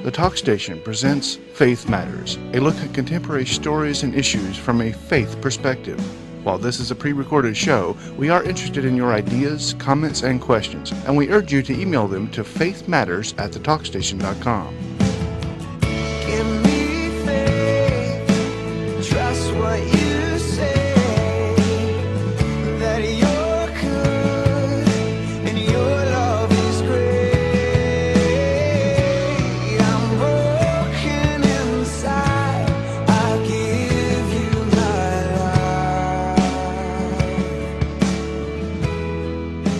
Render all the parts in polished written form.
The Talk Station presents Faith Matters, a look at contemporary stories and issues from a faith perspective. While this is a pre-recorded show, we are interested in your ideas, comments, and questions, and we urge you to email them to faithmatters@thetalkstation.com. Give me faith, trust what you say, that you're good and your love is great. I'm broken inside, I give you my life.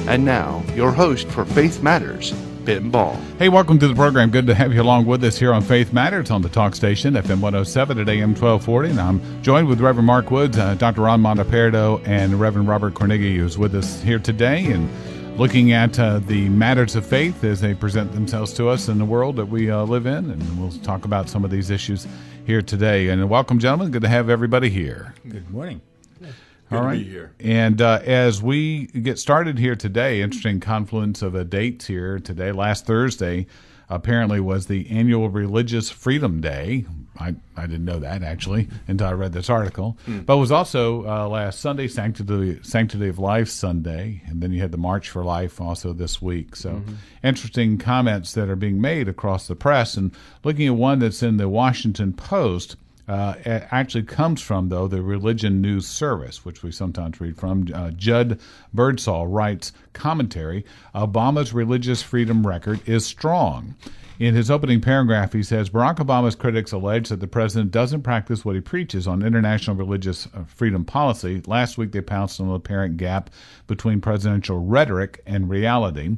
And now, your host for Faith Matters, Ben Ball. Hey, welcome to the program. Good to have you along with us here on Faith Matters on the Talk Station, FM 107 at AM 1240. And I'm joined with Reverend Mark Woods, Dr. Ron Monteperdo, and Reverend Robert Cornigi, who's with us here today and looking at the matters of faith as they present themselves to us in the world that we live in. And we'll talk about some of these issues here today. And welcome, gentlemen. Good to have everybody here. Good morning. All right. To be here. And as we get started here today, interesting confluence of dates here today. Last Thursday apparently was the annual Religious Freedom Day. I didn't know that, actually, until I read this article. But it was also last Sunday, Sanctity of Life Sunday, and then you had the March for Life also this week. So interesting comments that are being made across the press. And looking at one that's in the Washington Post, it actually comes from, though, the Religion News Service, which we sometimes read from. Judd Birdsall writes, commentary, Obama's religious freedom record is strong. In his opening paragraph, he says, Barack Obama's critics allege that the president doesn't practice what he preaches on international religious freedom policy. Last week, they pounced on the apparent gap between presidential rhetoric and reality.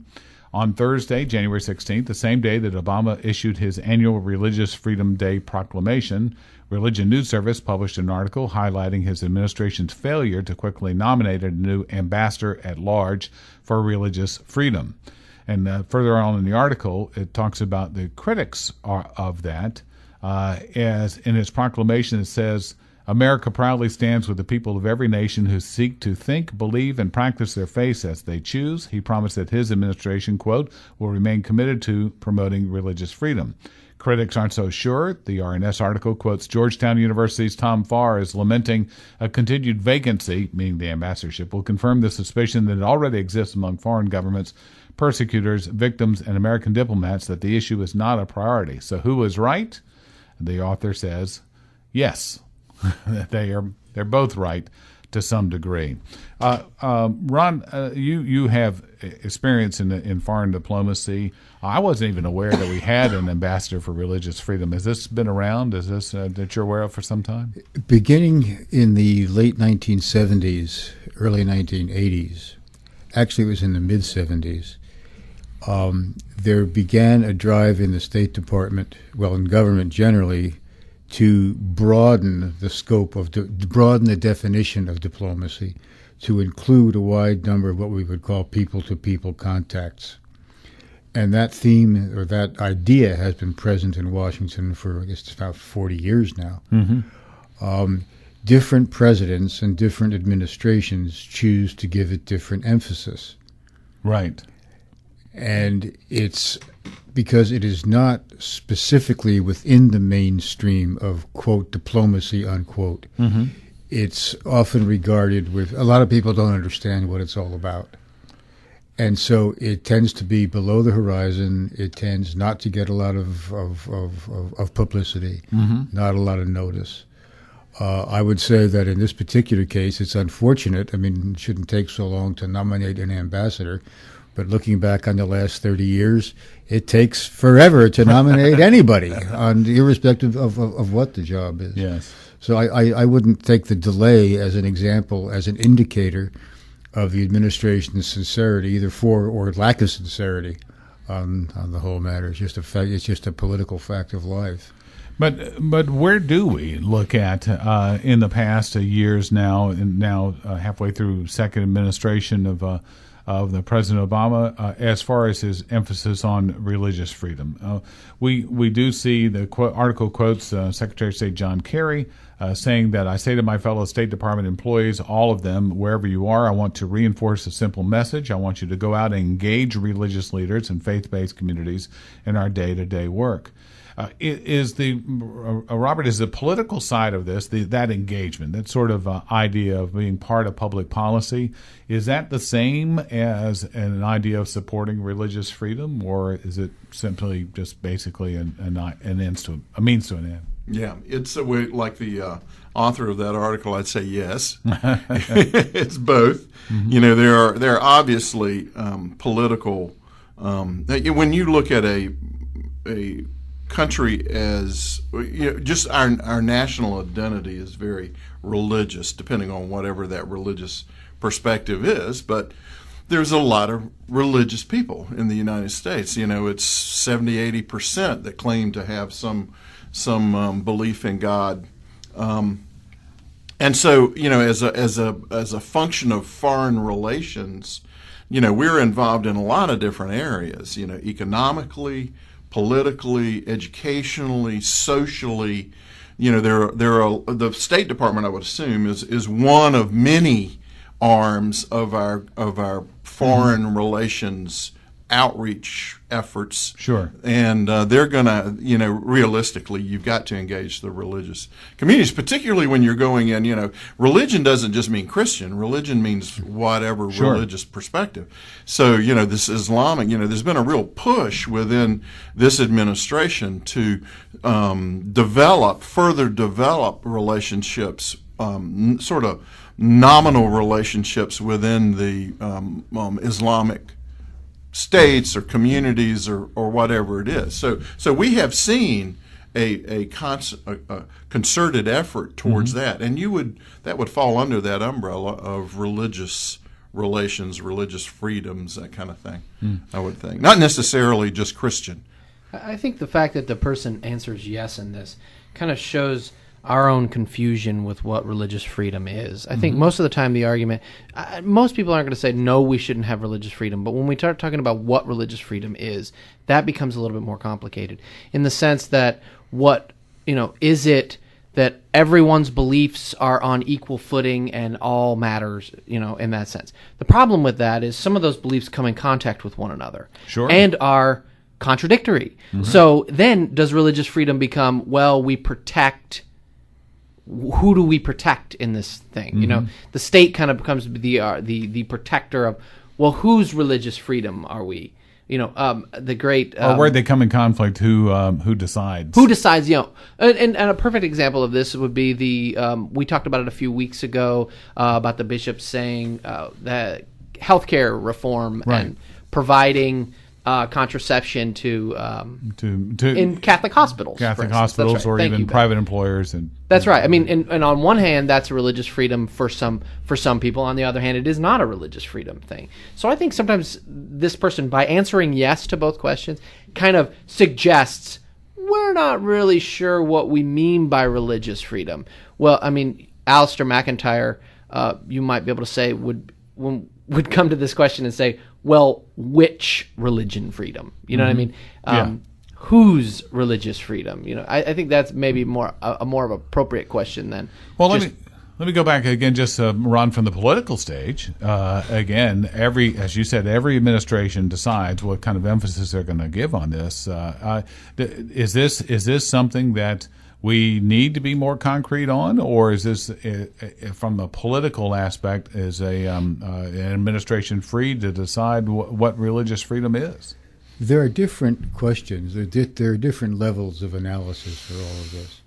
On Thursday, January 16th, the same day that Obama issued his annual Religious Freedom Day proclamation, Religion News Service published an article highlighting his administration's failure to quickly nominate a new ambassador at large for religious freedom. And further on in the article, it talks about the critics of that. As in his proclamation, it says, America proudly stands with the people of every nation who seek to think, believe, and practice their faith as they choose. He promised that his administration, quote, will remain committed to promoting religious freedom. Critics aren't so sure. The RNS article quotes Georgetown University's Tom Farr as lamenting a continued vacancy, meaning the ambassadorship, will confirm the suspicion that it already exists among foreign governments, persecutors, victims, and American diplomats that the issue is not a priority. So who is right? The author says, yes. They're both right to some degree. Ron, you have experience in foreign diplomacy. I wasn't even aware that we had an ambassador for religious freedom. Has this been around? Is this that you're aware of for some time? Beginning in the late 1970s, early 1980s, actually it was in the mid-70s, there began a drive in the State Department, well, in government generally, to broaden the scope of, broaden the definition of diplomacy to include a wide number of what we would call people-to-people contacts. And that theme, or that idea, has been present in Washington for, I guess, about 40 years now. Different presidents and different administrations choose to give it different emphasis. Right. And it's because it is not specifically within the mainstream of, quote, diplomacy, unquote. It's often regarded with, a lot of people don't understand what it's all about. And so it tends to be below the horizon. It tends not to get a lot of publicity, not a lot of notice. I would say that in this particular case, it's unfortunate. I mean, it shouldn't take so long to nominate an ambassador. But looking back on the last 30 years, it takes forever to nominate anybody, irrespective of what the job is. Yes. So I wouldn't take the delay as an example, as an indicator of the administration's sincerity, either for or lack of sincerity on the whole matter. It's just a fact. It's just a political fact of life. But where do we look at in the past years now, and now halfway through second administration of the President Obama, as far as his emphasis on religious freedom? We do see the article quotes Secretary of State John Kerry saying that I say to my fellow State Department employees, all of them, wherever you are, I want to reinforce a simple message. I want you to go out and engage religious leaders and faith-based communities in our day-to-day work. Robert, is the political side of this, that engagement, that sort of idea of being part of public policy, is that the same as an idea of supporting religious freedom, or is it simply just basically a means to an end? Yeah, it's a way, like the author of that article, I'd say yes. It's both. Mm-hmm. There are obviously political. When you look at a country as just our national identity is very religious, depending on whatever that religious perspective is. But there's a lot of religious people in the United States. It's 70-80% that claim to have some belief in God, and so as a function of foreign relations, we're involved in a lot of different areas. Economically, politically, educationally, socially. The State Department, I would assume, is one of many arms of our foreign relations outreach efforts. Sure. And they're going to, realistically, you've got to engage the religious communities, particularly when you're going in, religion doesn't just mean Christian. Religion means whatever religious perspective. So, this Islamic, there's been a real push within this administration to further develop relationships, sort of nominal relationships within the Islamic states or communities or whatever it is. So we have seen a concerted effort towards that, and that would fall under that umbrella of religious relations, religious freedoms, that kind of thing. I would think, not necessarily just Christian. I think the fact that the person answers yes in this kind of shows our own confusion with what religious freedom is. I think most of the time the argument, most people aren't going to say, no, we shouldn't have religious freedom. But when we start talking about what religious freedom is, that becomes a little bit more complicated in the sense that is it that everyone's beliefs are on equal footing and all matters, in that sense. The problem with that is some of those beliefs come in contact with one another. Sure. And are contradictory. So then does religious freedom become, well, we protect... Who do we protect in this thing? The state kind of becomes the protector of, well, whose religious freedom are we? The great or where they come in conflict, who decides? Who decides? And a perfect example of this would be we talked about it a few weeks ago about the bishops saying that healthcare reform and providing contraception to in Catholic hospitals, or even private employers, and that's right. I mean, and on one hand, that's a religious freedom for some people. On the other hand, it is not a religious freedom thing. So I think sometimes this person, by answering yes to both questions, kind of suggests we're not really sure what we mean by religious freedom. Well, I mean, Alistair McIntyre, you might be able to say would come to this question and say, well, which religion freedom? You know what I mean? Whose religious freedom? I think that's maybe more of an appropriate question than. Well, let me go back again, just Ron, from the political stage. Again, as you said, every administration decides what kind of emphasis they're going to give on this. Is this something that we need to be more concrete on, or is this, from a political aspect, is an administration free to decide what religious freedom is? There are different questions. There are different levels of analysis for all of this.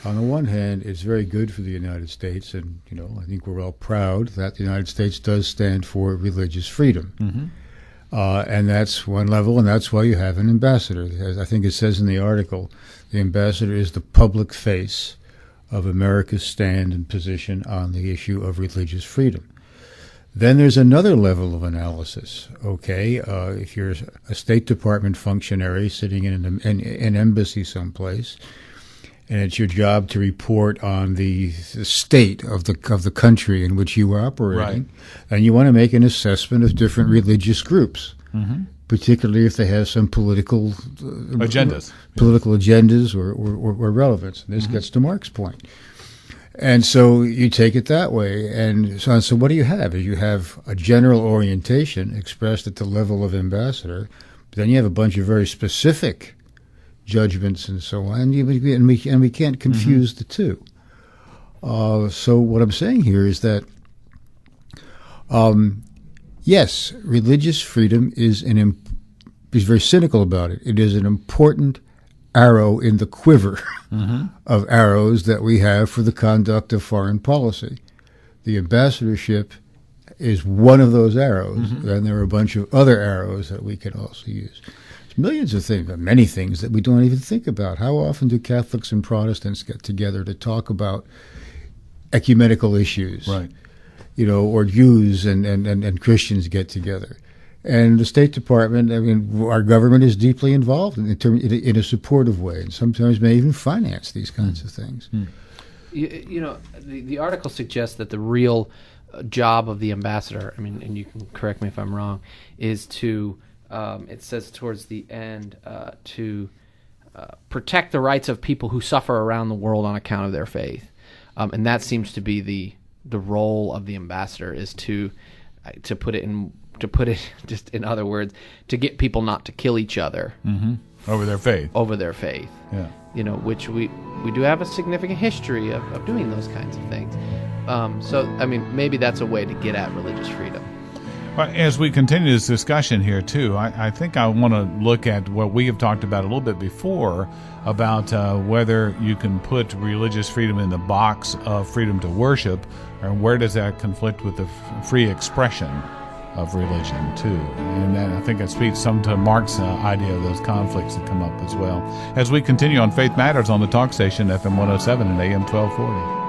On the one hand, it's very good for the United States, and I think we're all proud that the United States does stand for religious freedom. And that's one level, and that's why you have an ambassador. As I think it says in the article, the ambassador is the public face of America's stand and position on the issue of religious freedom. Then there's another level of analysis. Okay, if you're a State Department functionary sitting in an embassy someplace, and it's your job to report on the state of the country in which you are operating, and you want to make an assessment of different religious groups, particularly if they have some political agendas or relevance. And this gets to Mark's point. And so you take it that way. And so what do you have? You have a general orientation expressed at the level of ambassador, but then you have a bunch of very specific judgments and so on, and we can't confuse the two. So what I'm saying here is that, yes, religious freedom is he's very cynical about it. It is an important arrow in the quiver of arrows that we have for the conduct of foreign policy. The ambassadorship is one of those arrows, and there are a bunch of other arrows that we can also use. There's millions of things, many things that we don't even think about. How often do Catholics and Protestants get together to talk about ecumenical issues? Right. Or Jews and Christians get together. And the State Department, our government is deeply involved in a supportive way, and sometimes may even finance these kinds of things. The article suggests that the real job of the ambassador, and you can correct me if I'm wrong, is to, it says towards the end, to protect the rights of people who suffer around the world on account of their faith. And that seems to be the role of the ambassador, is to put it just in other words, to get people not to kill each other Over their faith. Yeah. Which we do have a significant history of doing those kinds of things. So maybe that's a way to get at religious freedom. Well, as we continue this discussion here, too, I think I want to look at what we have talked about a little bit before about whether you can put religious freedom in the box of freedom to worship, or where does that conflict with the free expression of religion, too. And I think it speaks some to Mark's idea of those conflicts that come up as well. As we continue on Faith Matters on the talk station, FM 107 and AM 1240.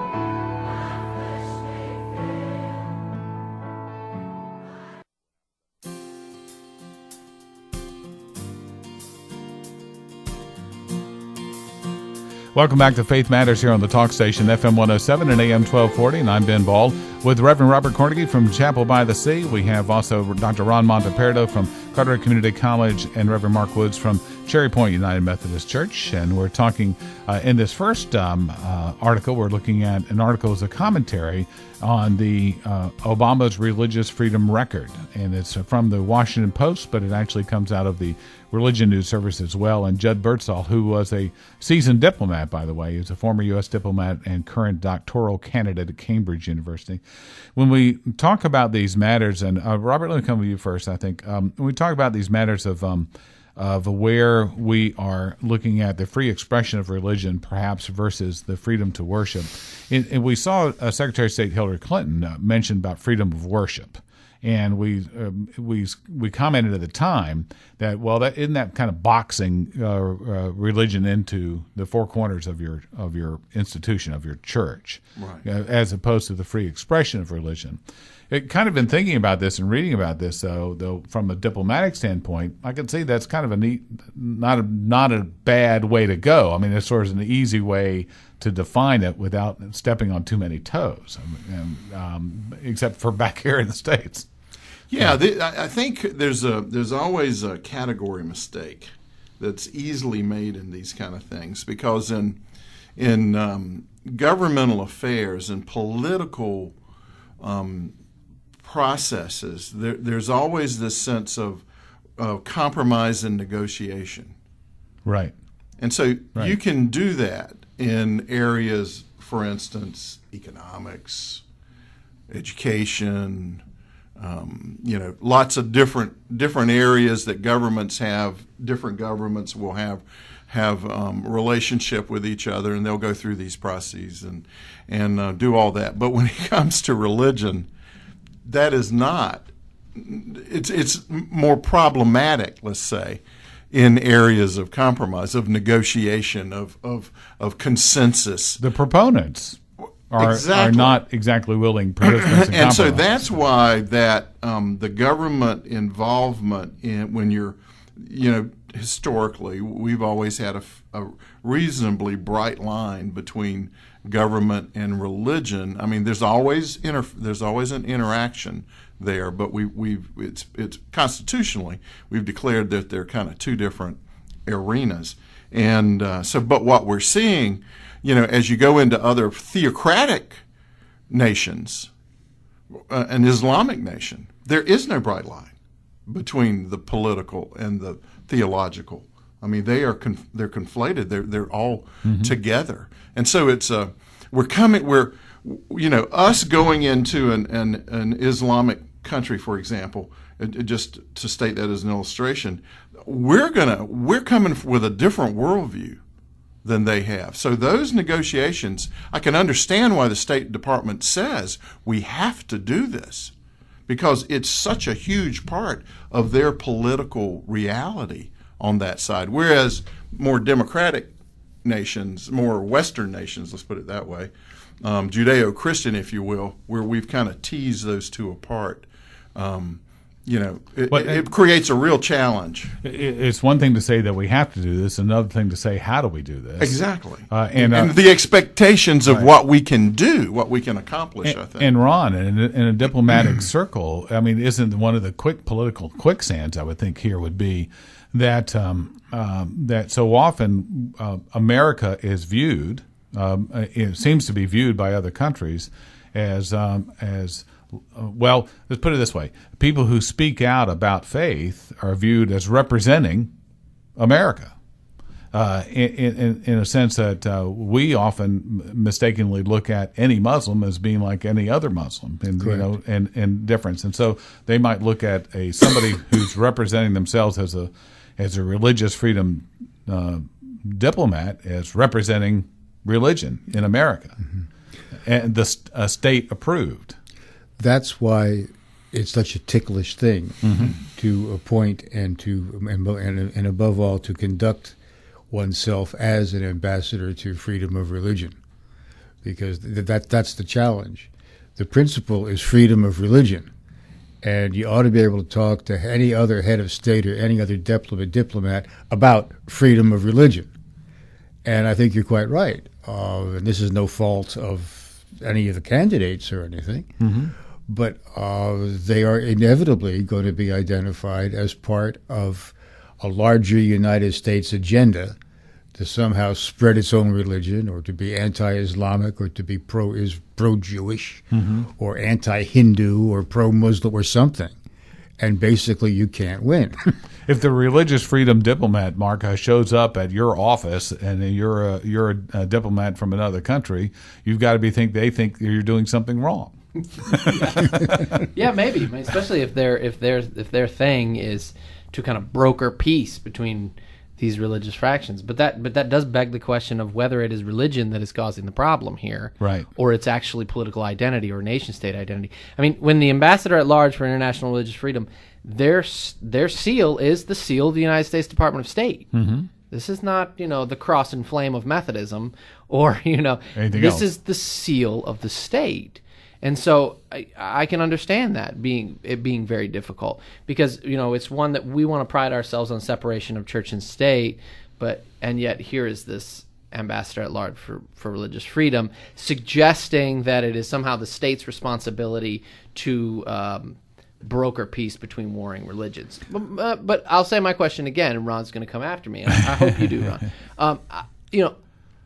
Welcome back to Faith Matters here on the talk station, FM 107 and AM 1240, and I'm Ben Ball with Reverend Robert Cornegy from Chapel by the Sea. We have also Dr. Ron Monteperdo from Carteret Community College and Reverend Mark Woods from Cherry Point United Methodist Church. And we're talking in this first article, we're looking at an article as a commentary on the Obama's religious freedom record. And it's from the Washington Post, but it actually comes out of the Religion News Service as well. And Judd Birdsall, who was a seasoned diplomat, by the way, he's a former U.S. diplomat and current doctoral candidate at Cambridge University. When we talk about these matters, and Robert, let me come to you first, I think. When we talk about these matters of where we are looking at the free expression of religion, perhaps, versus the freedom to worship. And we saw Secretary of State Hillary Clinton mention about freedom of worship. And we commented at the time that, well, that isn't that kind of boxing religion into the four corners of your institution, of your church, right, as opposed to the free expression of religion. It kind of been thinking about this and reading about this, though from a diplomatic standpoint, I can see that's kind of a neat, not a bad way to go. I mean, it's sort of an easy way to define it without stepping on too many toes, except for back here in the States. Yeah, I think there's always a category mistake that's easily made in these kind of things, because in governmental affairs and political processes, there's always this sense of compromise and negotiation. Right. And so you can do that in areas, for instance, economics, education, lots of different areas that governments have. Different governments will have relationship with each other, and they'll go through these processes and do all that. But when it comes to religion, that is not. It's more problematic, let's say, in areas of compromise, of negotiation, of consensus. The proponents are not exactly willing participants in and compromise. so that's why that the government involvement when you're, historically we've always had a reasonably bright line between government and religion. I mean, there's always an interaction there, but it's constitutionally we've declared that they're kind of two different arenas. And but what we're seeing as you go into other theocratic nations, an Islamic nation, there is no bright line between the political and the theological. I mean, they're conflated. They're all together, and so it's us going into an Islamic country, for example, just to state that as an illustration, we're coming with a different worldview than they have. So those negotiations, I can understand why the State Department says we have to do this, because it's such a huge part of their political reality on that side. Whereas more democratic nations, more Western nations, let's put it that way, Judeo-Christian, if you will, where we've kind of teased those two apart, it creates a real challenge. It's one thing to say that we have to do this, another thing to say, how do we do this? Exactly. And the expectations of what we can do, what we can accomplish, I think. And Ron, in a diplomatic circle, I mean, isn't one of the political quicksands, I would think, here would be that that so often America is viewed, it seems to be viewed by other countries as well, let's put it this way. People who speak out about faith are viewed as representing America in a sense that we often mistakenly look at any Muslim as being like any other Muslim, and difference. And so they might look at somebody who's representing themselves as a religious freedom diplomat as representing religion in America, and the state approved. That's why it's such a ticklish thing to appoint and above all to conduct oneself as an ambassador to freedom of religion, because that's the challenge. The principle is freedom of religion, and you ought to be able to talk to any other head of state or any other diplomat about freedom of religion. And I think you're quite right. And this is no fault of any of the candidates or anything. But they are inevitably going to be identified as part of a larger United States agenda to somehow spread its own religion, or to be anti-Islamic, or to be pro-Jewish, or anti-Hindu, or pro-Muslim, or something. And basically, you can't win. If the religious freedom diplomat, Mark, shows up at your office and you're a diplomat from another country, you've got to they think you're doing something wrong. Yeah, maybe. I mean, especially if their thing is to kind of broker peace between these religious fractions. But that does beg the question of whether it is religion that is causing the problem here, right, or it's actually political identity or nation-state identity. I mean, when the ambassador at large for international religious freedom, their seal is the seal of the United States Department of State. This is not, the cross and flame of Methodism, or anything this else. is the seal of the state. And so I can understand that being very difficult, because it's one that we want to pride ourselves on separation of church and state, and yet here is this ambassador at large for religious freedom suggesting that it is somehow the state's responsibility to broker peace between warring religions. But I'll say my question again, and Ron's going to come after me. And I hope you do, Ron.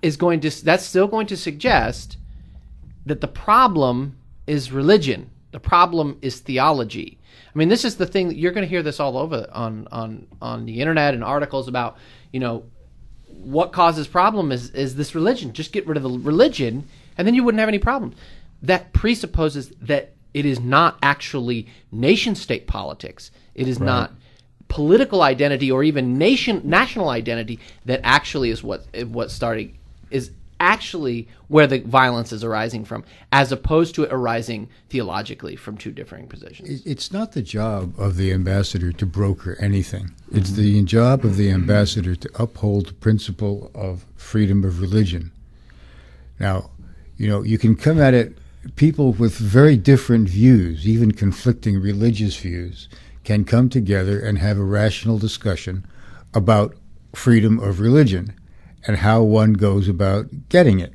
That's still going to suggest that the problem is religion. The problem is theology. I mean, this is the thing that you're going to hear this all over on the internet and articles about, what causes problem is this religion. Just get rid of the religion, and then you wouldn't have any problems. That presupposes that it is not actually nation-state politics. It is not political identity or even national identity that actually is what starting is actually where the violence is arising from, as opposed to it arising theologically from two differing positions. It's not the job of the ambassador to broker anything. It's the job of the ambassador to uphold the principle of freedom of religion. Now, you can come at it, people with very different views, even conflicting religious views, can come together and have a rational discussion about freedom of religion and how one goes about getting it.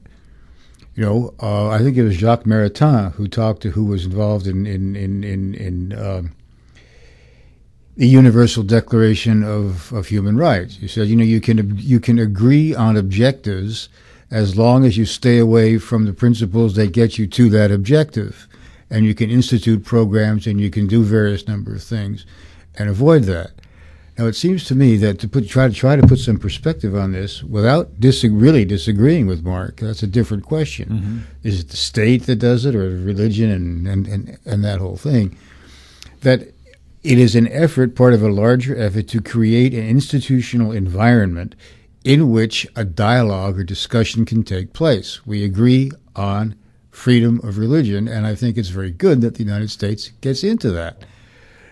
I think it was Jacques Maritain who was involved in the Universal Declaration of Human Rights. He said, you can agree on objectives as long as you stay away from the principles that get you to that objective. And you can institute programs and you can do various number of things and avoid that. Now, it seems to me that try to put some perspective on this without really disagreeing with Mark, that's a different question. Mm-hmm. Is it the state that does it, or religion and that whole thing? That it is an effort, part of a larger effort, to create an institutional environment in which a dialogue or discussion can take place. We agree on freedom of religion, and I think it's very good that the United States gets into that.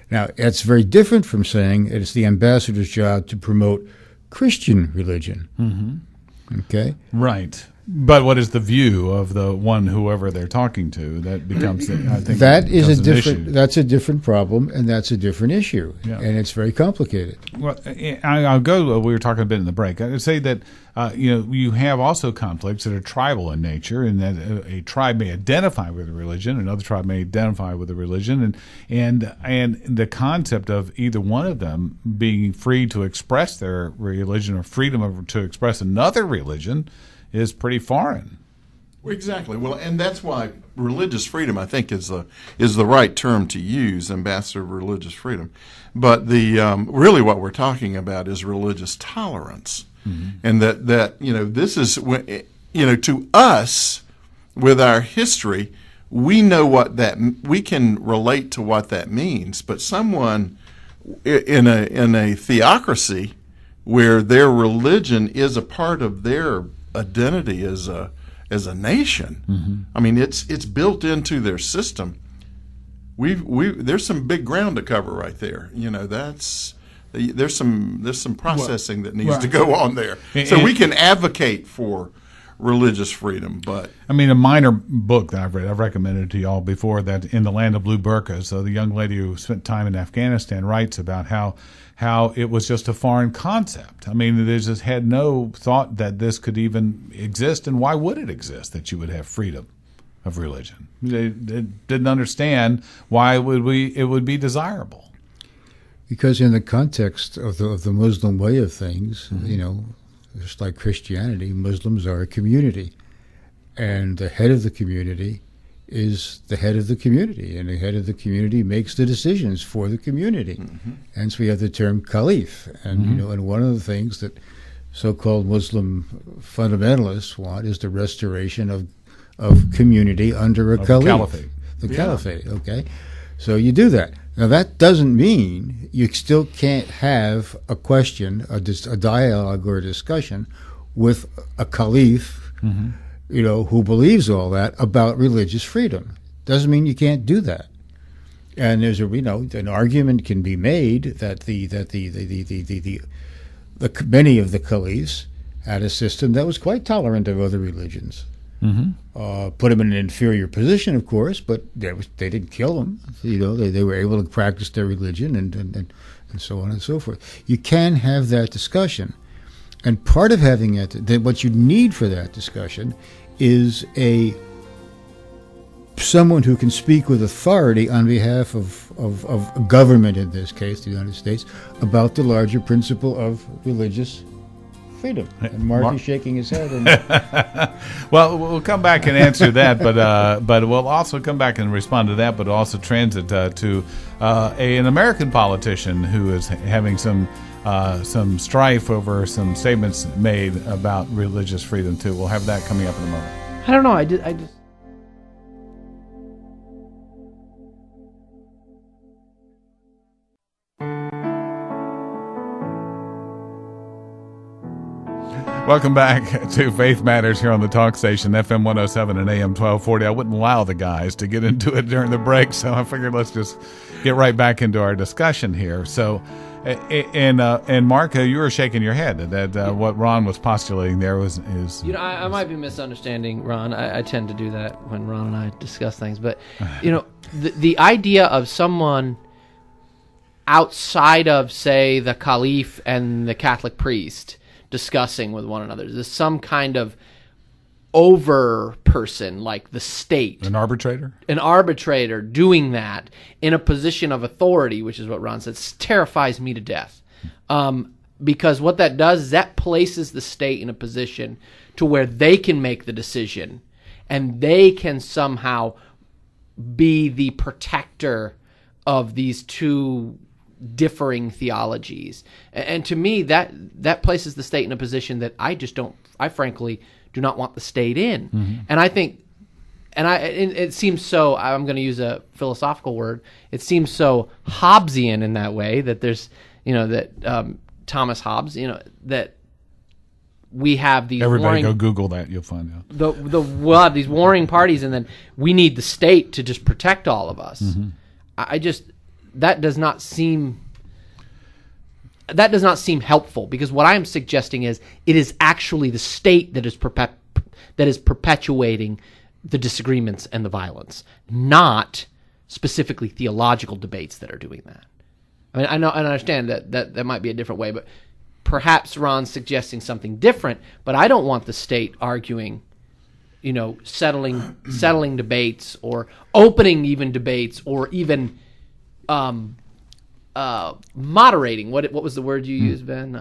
Now, it's very different from saying it's the ambassador's job to promote Christian religion. Mm-hmm. Okay? Right. But what is the view of the one, whoever they're talking to? That becomes, I think, that's a different problem, and that's a different issue, Yeah. and it's very complicated. Well, I'll go. We were talking a bit in the break. I would say that you have also conflicts that are tribal in nature, and that a tribe may identify with a religion, another tribe may identify with a religion, and the concept of either one of them being free to express their religion or freedom to express another religion is pretty foreign. Exactly. Well, and that's why religious freedom, I think, is the right term to use, ambassador of religious freedom. But the really what we're talking about is religious tolerance, and that this is to us with our history, we know we can relate to what that means. But someone in a theocracy where their religion is a part of their identity as a nation. I mean, it's built into their system. There's some big ground to cover right there. There's some processing that needs to go on there. So we can advocate for religious freedom, but I mean, a minor book that I've read, I've recommended to y'all before, that In the Land of Blue Burqas. So the young lady who spent time in Afghanistan writes about how it was just a foreign concept. I mean, they just had no thought that this could even exist, and why would it exist that you would have freedom of religion? They didn't understand why it would be desirable. Because in the context of the Muslim way of things, just like Christianity, Muslims are a community, and the head of the community is the head of the community, and the head of the community makes the decisions for the community. Hence, we have the term caliph, and and one of the things that so-called Muslim fundamentalists want is the restoration of community under a caliph, caliphate. the caliphate. Okay, so you do that. Now, that doesn't mean you still can't have a question, a dialogue or a discussion with a caliph, who believes all that about religious freedom. Doesn't mean you can't do that. And there's an argument can be made that many of the caliphs had a system that was quite tolerant of other religions. Put them in an inferior position, of course, but they didn't kill them. They were able to practice their religion and so on and so forth. You can have that discussion, and part of having it, what you need for that discussion, is someone who can speak with authority on behalf of government, in this case, the United States, about the larger principle of religious freedom. And Mark is shaking his head. Well, we'll come back and answer that, but we'll also come back and respond to that, but also transit to an American politician who is having some strife over some statements made about religious freedom too. We'll have that coming up in a moment. I don't know. I just. Welcome back to Faith Matters here on the Talk Station, FM 107 and AM 1240. I wouldn't allow the guys to get into it during the break, so I figured let's just get right back into our discussion here. So, and Mark, you were shaking your head that what Ron was postulating there is. I might be misunderstanding Ron. I tend to do that when Ron and I discuss things, but the idea of someone outside of, say, the caliph and the Catholic priest discussing with one another. There's some kind of over person, like the state. An arbitrator? An arbitrator doing that in a position of authority, which is what Ron said, terrifies me to death. because what that does is that places the state in a position to where they can make the decision and they can somehow be the protector of these two differing theologies. And to me, that places the state in a position that I frankly do not want the state in. Mm-hmm. And I think, it seems so, I'm going to use a philosophical word, it seems so Hobbesian in that way that there's, Thomas Hobbes, that we have these Everybody go Google that. You'll find out. We'll have these warring parties, and then we need the state to just protect all of us. Mm-hmm. That does not seem helpful, because what I am suggesting is it is actually the state that is perpetuating the disagreements and the violence, not specifically theological debates that are doing that. I mean, I know and I understand that might be a different way, but perhaps Ron's suggesting something different. But I don't want the state arguing, settling debates or opening even debates or even moderating. What was the word you used, Ben?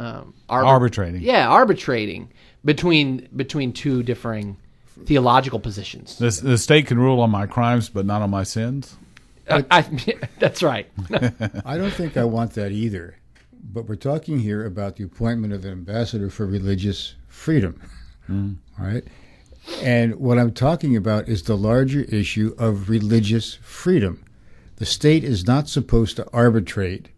Arbitrating. Yeah, arbitrating between two differing theological positions. The state can rule on my crimes, but not on my sins. That's right. I don't think I want that either. But we're talking here about the appointment of an ambassador for religious freedom. All right? And what I'm talking about is the larger issue of religious freedom. The state is not supposed to arbitrate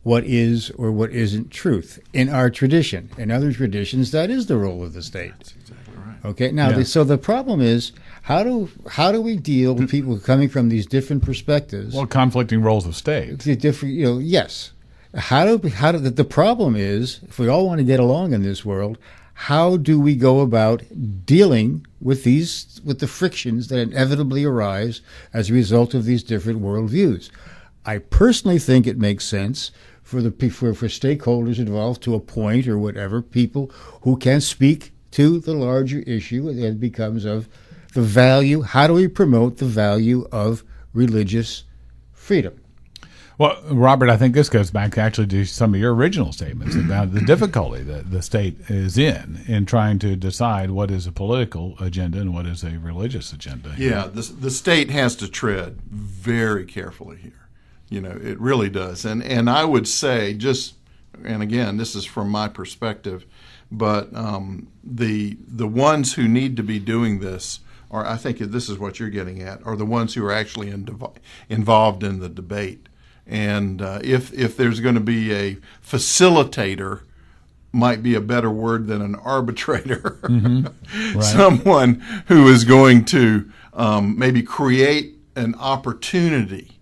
what is or what isn't truth in our tradition. In other traditions, that is the role of the state. That's exactly right. Okay. Now, so the problem is, how do we deal with people coming from these different perspectives? Well, conflicting roles of state. The different, yes. The problem is, if we all want to get along in this world, how do we go about dealing with the frictions that inevitably arise as a result of these different worldviews? I personally think it makes sense for stakeholders involved to appoint or whatever people who can speak to the larger issue that becomes of the value. How do we promote the value of religious freedom? Well, Robert, I think this goes back actually to some of your original statements about the difficulty that the state is in trying to decide what is a political agenda and what is a religious agenda. Yeah, the state has to tread very carefully here. It really does. And I would say and again, this is from my perspective, but the ones who need to be doing this I think this is what you're getting at, are the ones who are actually involved in the debate. And if there's going to be a facilitator, might be a better word than an arbitrator, Right. Someone who is going to maybe create an opportunity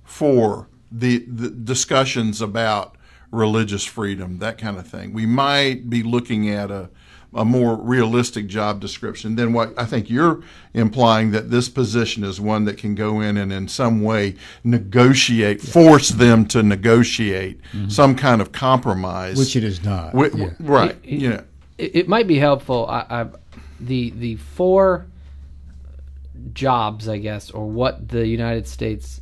for the discussions about religious freedom, that kind of thing. We might be looking at a more realistic job description than what I think you're implying, that this position is one that can go in and in some way force them to negotiate some kind of compromise. Which it is not. Right. It might be helpful. The four jobs, I guess, or what the United States,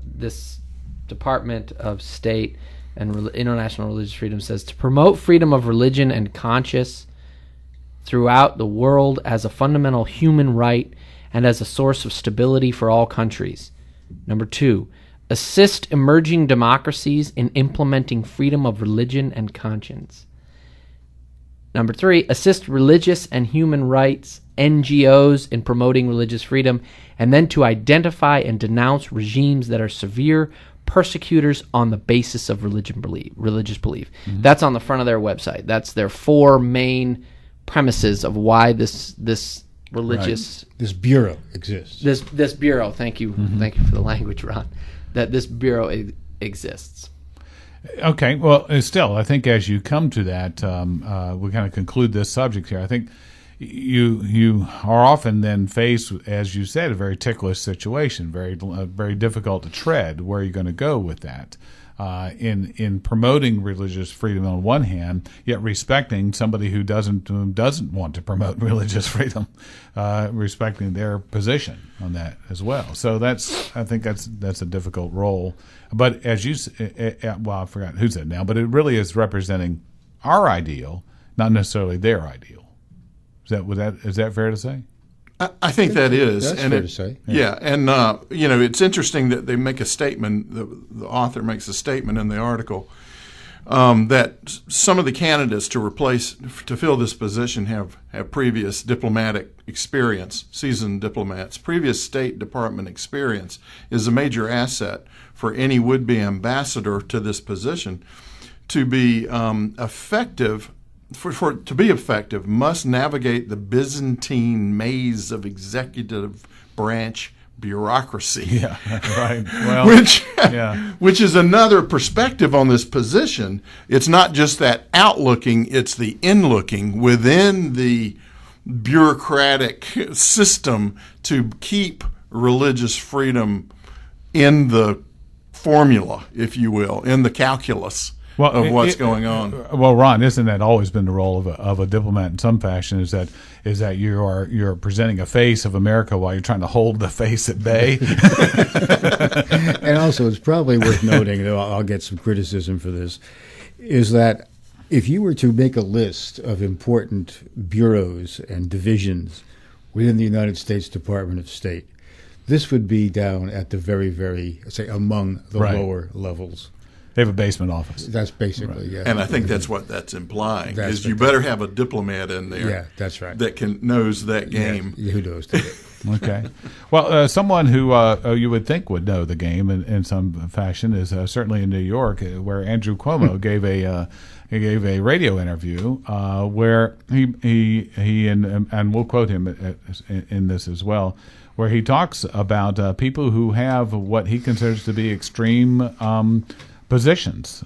this Department of State and International Religious Freedom says: to promote freedom of religion and conscience throughout the world as a fundamental human right and as a source of stability for all countries. Number 2, assist emerging democracies in implementing freedom of religion and conscience. Number 3, assist religious and human rights NGOs in promoting religious freedom, and then to identify and denounce regimes that are severe persecutors on the basis of religious belief. That's on the front of their website. That's their 4 main premises of why this religious this bureau exists. This bureau. Thank you for the language, Ron. That this bureau exists. Okay, well, still, I think as you come to that, we kind of conclude this subject here. I think you are often then faced, as you said, a very ticklish situation, very difficult to tread. Where are you going to go with that? In promoting religious freedom on one hand, yet respecting somebody who doesn't want to promote religious freedom, respecting their position on that as well. So I think that's a difficult role. But as you, well, I forgot who said now, but it really is representing our ideal, not necessarily their ideal. Is that fair to say? I think that is. That's fair to say. Yeah, and it's interesting that they make a statement. The author makes a statement in the article that some of the candidates to fill this position have previous diplomatic experience, seasoned diplomats. Previous State Department experience is a major asset for any would-be ambassador to this position. To be effective. To be effective, must navigate the Byzantine maze of executive branch bureaucracy. Yeah, right. Well, which is another perspective on this position. It's not just that outlooking; it's the inlooking within the bureaucratic system to keep religious freedom in the formula, if you will, in the calculus. Of what's going on. Well, Ron, isn't that always been the role of a diplomat in some fashion? Is that you're presenting a face of America while you're trying to hold the face at bay? And also, it's probably worth noting, though I'll get some criticism for this, is that if you were to make a list of important bureaus and divisions within the United States Department of State, this would be down at the very, very, say, among the lower levels. They have a basement office. That's basically, yeah. And I think that's what that's implying, That's is you better have a diplomat in there. Yeah, that's right. That knows that game. Yeah, who knows that? Okay. Well, someone who you would think would know the game in some fashion is certainly in New York, where Andrew Cuomo gave a radio interview where he and we'll quote him in this as well, where he talks about people who have what he considers to be extreme positions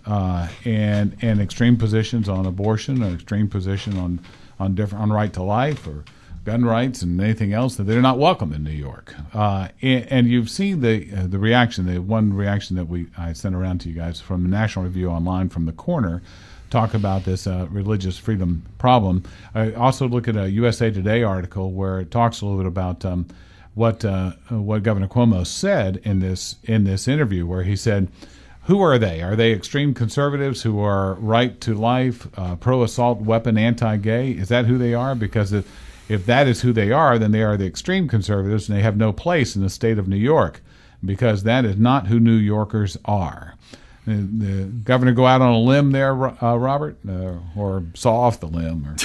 and extreme positions on abortion, or extreme position on right to life or gun rights and anything else, that they're not welcome in New York. And you've seen the reaction. The one reaction that I sent around to you guys from the National Review Online from the Corner talk about this religious freedom problem. I also look at a USA Today article where it talks a little bit about what Governor Cuomo said in this interview, where he said, who are they? Are they extreme conservatives who are right to life, pro-assault weapon, anti-gay? Is that who they are? Because if that is who they are, then they are the extreme conservatives, and they have no place in the state of New York, because that is not who New Yorkers are. The governor go out on a limb there, Robert, or saw off the limb? Or,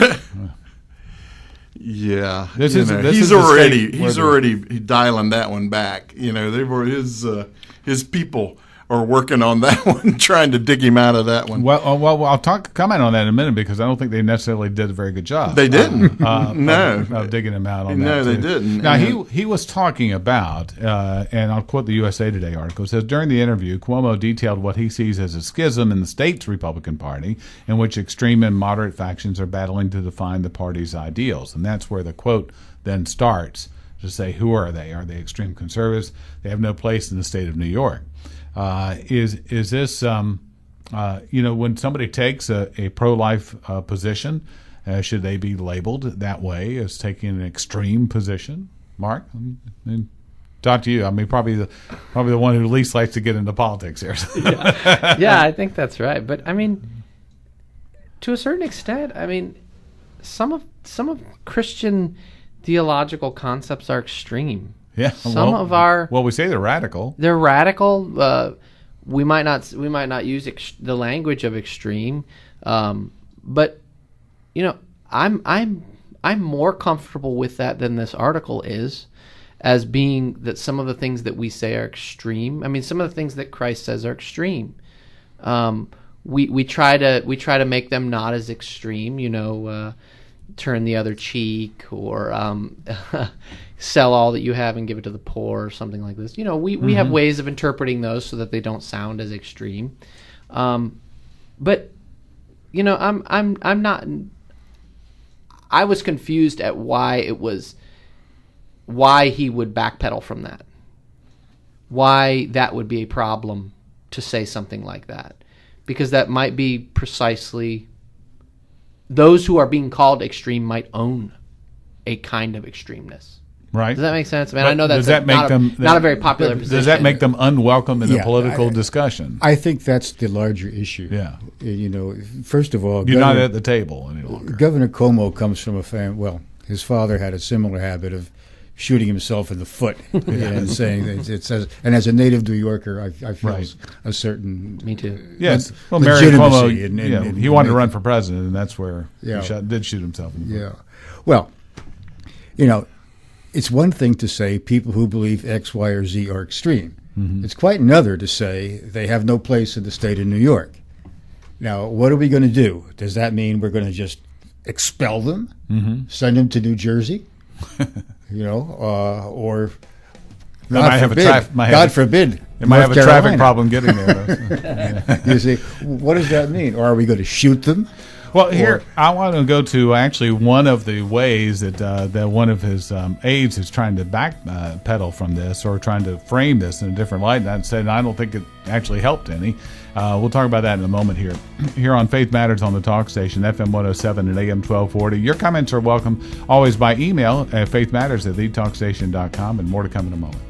yeah, he's already dialing that one back. They were his people are working on that one, trying to dig him out of that one. Well, I'll comment on that in a minute, because I don't think they necessarily did a very good job. They didn't. No, of digging him out on that. No, they didn't. Now he was talking about, and I'll quote the USA Today article. It says, during the interview, Cuomo detailed what he sees as a schism in the state's Republican Party, in which extreme and moderate factions are battling to define the party's ideals, and that's where the quote then starts to say, who are they? Are they extreme conservatives? They have no place in the state of New York. Is this when somebody takes a pro-life position, should they be labeled that way, as taking an extreme position? Mark, talk to you. I mean, probably the one who least likes to get into politics here. Yeah, I think that's right. But I mean, to a certain extent, I mean, some of Christian theological concepts are extreme. Yeah, we say they're radical. They're radical. We might not use the language of extreme, but I'm more comfortable with that than this article is, as being that some of the things that we say are extreme. I mean, some of the things that Christ says are extreme. We try to make them not as extreme. Turn the other cheek, or sell all that you have and give it to the poor, or something like this. We have ways of interpreting those so that they don't sound as extreme. But I'm not. I was confused at why he would backpedal from that. Why that would be a problem to say something like that, because that might be precisely. Those who are being called extreme might own a kind of extremeness. Right. Does that make sense? I mean, But I know that's does that make not, them- not a very popular position. Does that make them unwelcome in a Yeah, political discussion? I think that's the larger issue. Yeah. You know, first of all, You're not Governor- at the table any longer. Governor Cuomo comes from a family. Well, his father had a similar habit of shooting himself in the foot and saying that it says. And as a native New Yorker, I feel Right. a certain Me too. Yes. le- Well, Mary legitimacy Cuomo, in he wanted to making- run for president, and that's where Yeah. he did shoot himself in the foot. Yeah. Well, you know, it's one thing to say people who believe X, Y, or Z are extreme. Mm-hmm. It's quite another to say they have no place in the state of New York. Now, what are we going to do? Does that mean we're going to just expel them, send them to New Jersey? You know, or They might have a God forbid, They might have a North traffic Carolina. problem getting there. Though. You see, what does that mean? Or are we going to shoot them? Well, here I want to go to actually one of the ways that that one of his aides is trying to backpedal from this, or trying to frame this in a different light. And I said I don't think it actually helped any. We'll talk about that in a moment here on Faith Matters on the Talk Station, FM 107 and AM 1240. Your comments are welcome always by email at faithmatters@thetalkstation.com, and more to come in a moment.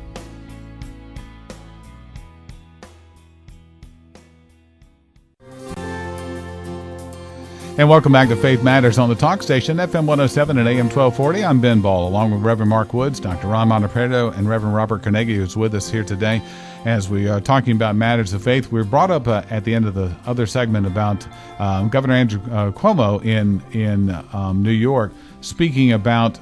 And welcome back to Faith Matters on the Talk Station, FM 107 and AM 1240. I'm Ben Ball, along with Reverend Mark Woods, Dr. Ron Monteprado, and Reverend Robert Carnegie, who's with us here today as we are talking about matters of faith. We were brought up at the end of the other segment about Governor Andrew Cuomo in New York, speaking about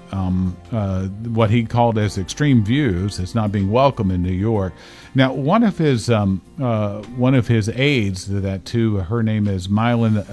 what he called as extreme views as not being welcome in New York. Now, one of his aides, her name is Mylan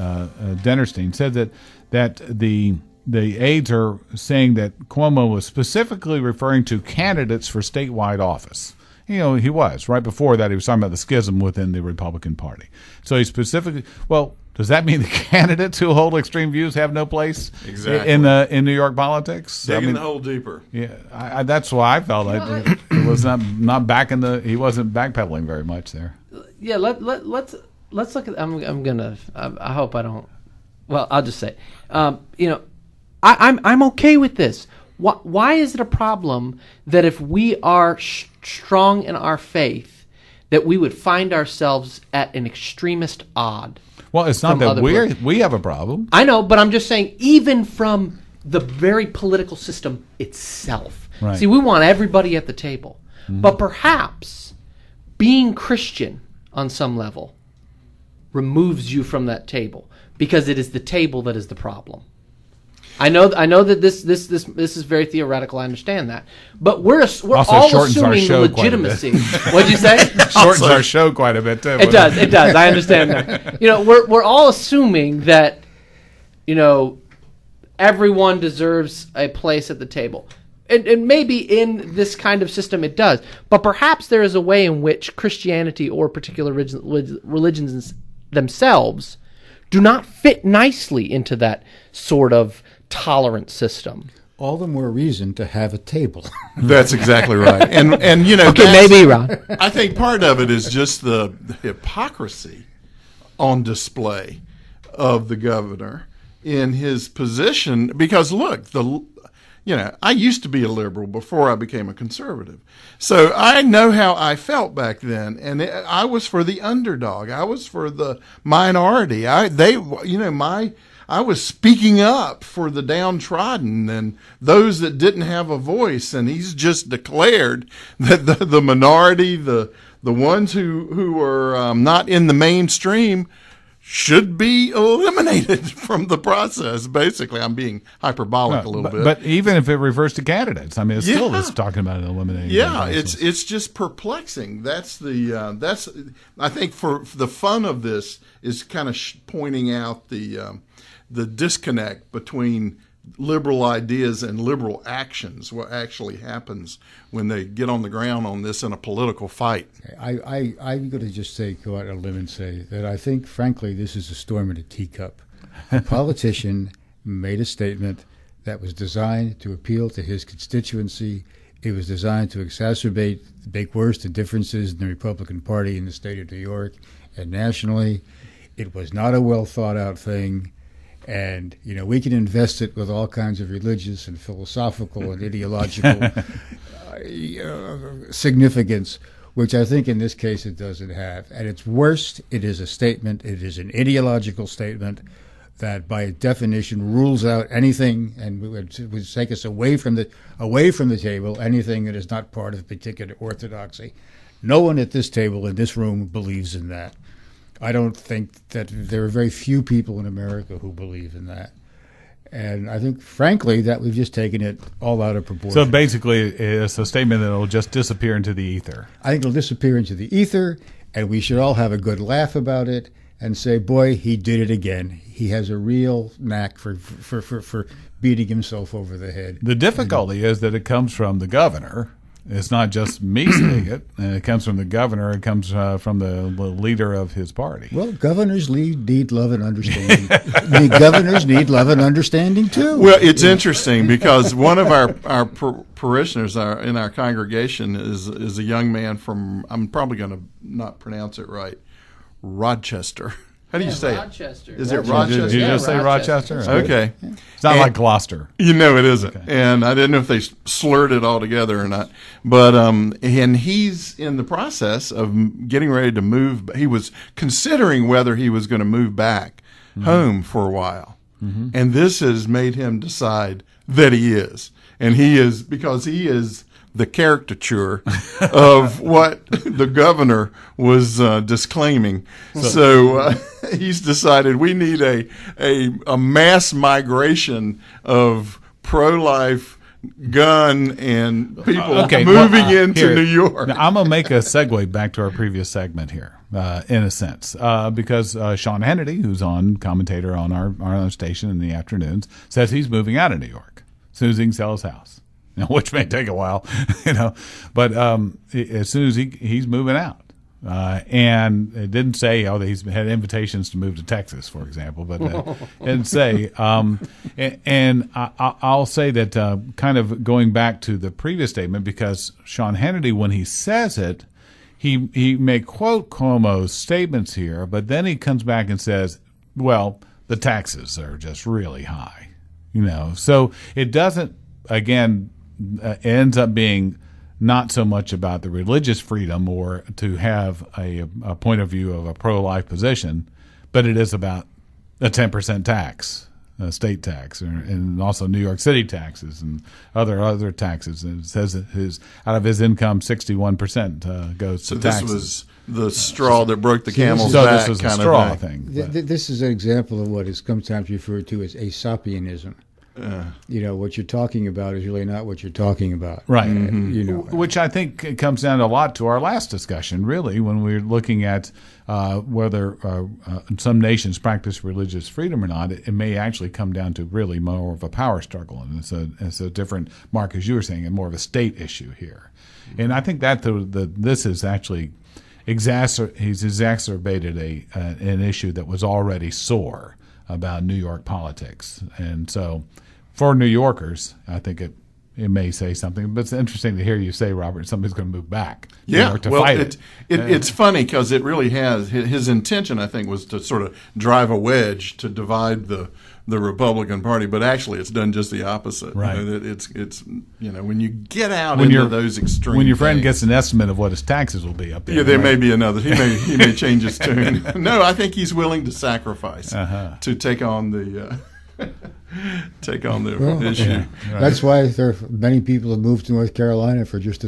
Dennerstein, said that the aides are saying that Cuomo was specifically referring to candidates for statewide office. You know, he was. Right before that, he was talking about the schism within the Republican Party. So he specifically, well, does that mean the candidates who hold extreme views have no place Exactly. in New York politics? Digging the hole deeper. Yeah, that's why I felt it was not back in the. He wasn't backpedaling very much there. Yeah, let's look at. I'm gonna. I hope I don't. Well, I'll just say, you know, I'm okay with this. Why is it a problem that if we are strong in our faith, that we would find ourselves at an extremist odd? Well, it's not that we have a problem. I know, but I'm just saying, even from the very political system itself. Right. See, we want everybody at the table. But perhaps being Christian on some level removes you from that table, because it is the table that is the problem. I know that this is very theoretical. I understand that, but we're Also all shortens our assuming the show quite a bit. legitimacy. What'd you say? Shortens our show quite a bit too. It does. It does. I understand that. You know, we're all assuming that, you know, everyone deserves a place at the table. And maybe in this kind of system it does. But perhaps there is a way in which Christianity or particular religions themselves do not fit nicely into that sort of tolerant system. All the more reason to have a table. That's exactly right. And you know, Okay, that's- maybe, Ron. I think part of it is just the hypocrisy on display of the governor in his position. Because look, I used to be a liberal before I became a conservative, so I know how I felt back then, and I was for the underdog. I was for the minority. I was speaking up for the downtrodden and those that didn't have a voice. And he's just declared that the minority, the ones who were not in the mainstream, should be eliminated from the process. Basically, I'm being hyperbolic a little bit. But even if it refers to candidates, I mean, it's still Yeah. just talking about eliminating. Yeah, the process. it's just perplexing. That's I think for the fun of this is kind of pointing out the disconnect between liberal ideas and liberal actions. What actually happens when they get on the ground on this in a political fight? I'm going to just go out on a limb and say that I think, frankly, this is a storm in a teacup. A politician made a statement that was designed to appeal to his constituency. It was designed to exacerbate, make worse the differences in the Republican Party in the state of New York and nationally. It was not a well thought out thing. And, we can invest it with all kinds of religious and philosophical and ideological significance, which I think in this case it doesn't have. At its worst, it is a statement, it is an ideological statement that by definition rules out anything and would take us away from the table, anything that is not part of a particular orthodoxy. No one at this table in this room believes in that. I don't think that there are very few people in America who believe in that. And I think, frankly, that we've just taken it all out of proportion. So basically, it's a statement that will just disappear into the ether. I think it'll disappear into the ether, and we should all have a good laugh about it and say, boy, he did it again. He has a real knack for beating himself over the head. The difficulty is that it comes from the governor. It's not just me saying it, and it comes from the governor. It comes from the leader of his party. Well, governors need love and understanding. Governors need love and understanding, too. Well, it's interesting because one of our parishioners in our congregation is a young man from, I'm probably going to not pronounce it right, Rochester. How do you say Rochester. it? Is it Rochester? Did you just say Rochester? Okay. It's not like Gloucester. You know it isn't. Okay. And I didn't know if they slurred it all together or not. But and he's in the process of getting ready to move. He was considering whether he was going to move back home for a while. Mm-hmm. And this has made him decide that he is. And he is, because he is the caricature of what the governor was disclaiming. So he's decided we need a mass migration of pro-life gun and people moving into New York. Now, I'm going to make a segue back to our previous segment here, in a sense, because Sean Hannity, who's commentator on our station in the afternoons, says he's moving out of New York as soon as he can sell his house. Which may take a while, but as soon as he's moving out, and it didn't say that he's had invitations to move to Texas, for example, but it didn't say. And I'll say that kind of going back to the previous statement, because Sean Hannity, when he says it, he may quote Cuomo's statements here, but then he comes back and says, "Well, the taxes are just really high," So it doesn't again. Ends up being not so much about the religious freedom or to have a point of view of a pro-life position, but it is about a 10% tax, state tax, and also New York City taxes and other taxes. And it says that out of his income, 61% goes to taxes. So this was the straw that broke the camel's back. So this is a kind straw of thing. This is an example of what is sometimes referred to as Aesopianism. What you're talking about is really not what you're talking about. Right. Which I think comes down a lot to our last discussion, really, when we're looking at whether some nations practice religious freedom or not. It may actually come down to really more of a power struggle. And it's a different, Mark, as you were saying, and more of a state issue here. And I think that this is actually he's exacerbated an issue that was already sore about New York politics. And so for New Yorkers, I think it may say something. But it's interesting to hear you say, Robert, somebody's going to move back to New York to fight it. It's funny because it really has. His intention, I think, was to sort of drive a wedge to divide the Republican Party, but actually it's done just the opposite. Right. It's when you get out into those extremes. When your friend gets an estimate of what his taxes will be up there. Yeah, there may be another. He may change his tune. No, I think he's willing to sacrifice to take on the issue. Yeah. Right. That's why there are many people have moved to North Carolina for just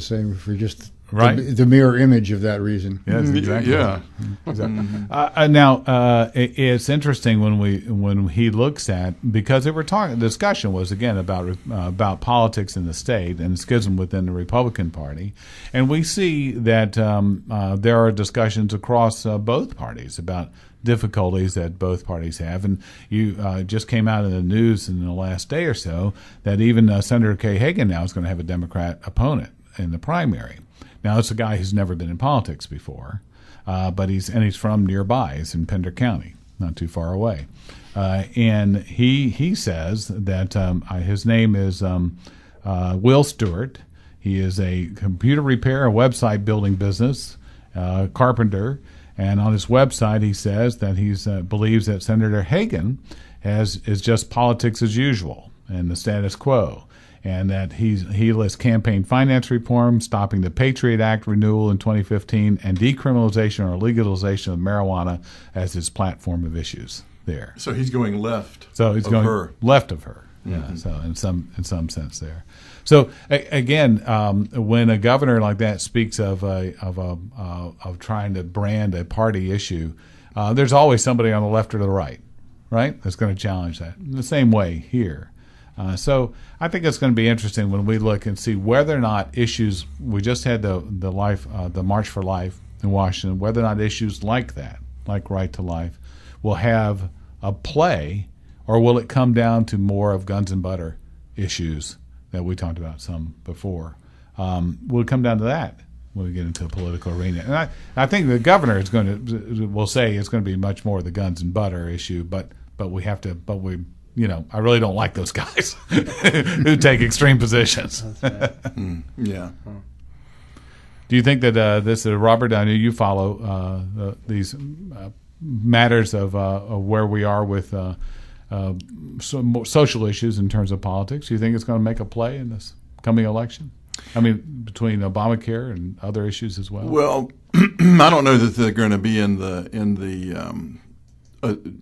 right. the mirror image of that reason. Yes, exactly. Yeah. Exactly. Now, it's interesting when he looks at, because the discussion was again about politics in the state and schism within the Republican Party, and we see that there are discussions across both parties about difficulties that both parties have. And you just came out in the news in the last day or so that even Senator Kay Hagan now is going to have a Democrat opponent in the primary. Now, it's a guy who's never been in politics before, but he's from nearby. He's in Pender County, not too far away. And he says that his name is Will Stewart. He is a computer repair, a website building business, carpenter. And on his website, he says that he believes that Senator Hagan is just politics as usual and the status quo, and that he lists campaign finance reform, stopping the Patriot Act renewal in 2015, and decriminalization or legalization of marijuana as his platform of issues there. So he's going left. So he's of going her. left of her. Mm-hmm. Yeah. So in some sense there. So again, when a governor like that speaks of trying to brand a party issue, there's always somebody on the left or the right that's going to challenge that. In the same way here. So I think it's going to be interesting when we look and see whether or not issues. We just had the March for Life in Washington. Whether or not issues like that, like right to life, will have a play, or will it come down to more of guns and butter issues that we talked about some before? Will it come down to that when we get into a political arena? And I think the governor will say it's going to be much more the guns and butter issue, but we have to, I really don't like those guys who take extreme positions. Yeah. Do you think that this, Robert, I know you follow these matters of where we are with some social issues in terms of politics? Do you think it's going to make a play in this coming election? I mean, between Obamacare and other issues as well. Well, I don't know that they're going to be in the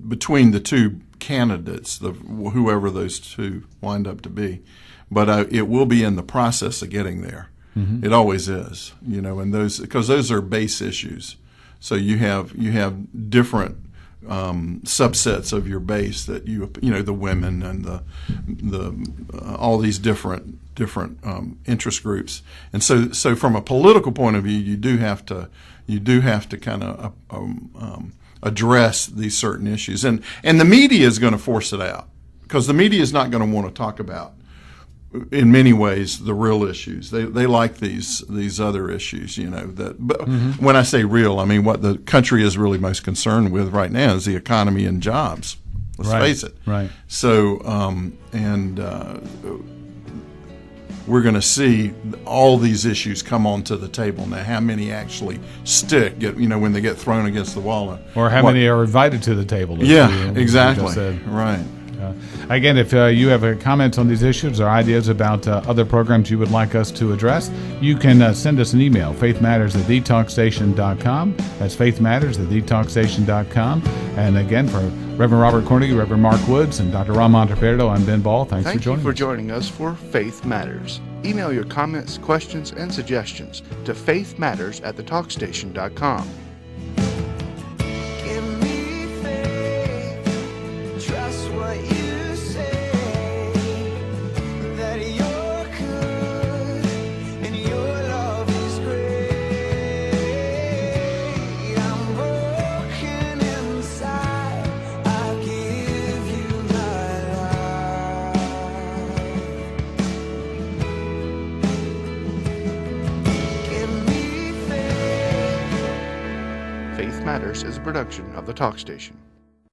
between the two candidates, whoever those two wind up to be, but it will be in the process of getting there. Mm-hmm. It always is, and because those are base issues. So you have different subsets of your base that the women and the all these different interest groups, and so from a political point of view, you do have to kind of address these certain issues, and the media is going to force it out, because the media is not going to want to talk about, in many ways, the real issues. They like these other issues, But mm-hmm. When I say real, I mean what the country is really most concerned with right now is the economy and jobs. Let's face it. Right. So, we're going to see all these issues come onto the table now. How many actually stick? When they get thrown against the wall, or how many are invited to the table? Yeah, exactly. Right. Again, if you have comments on these issues or ideas about other programs you would like us to address, you can send us an email, faithmatters@detoxstation.com. That's faithmatters@detoxstation.com. And again, for Reverend Robert Corney, Reverend Mark Woods, and Dr. Ron Monteperdo, I'm Ben Ball. Thank you for joining us for Faith Matters. Email your comments, questions, and suggestions to faithmatters@thetalkstation.com. Faith Matters is a production of the Talk Station.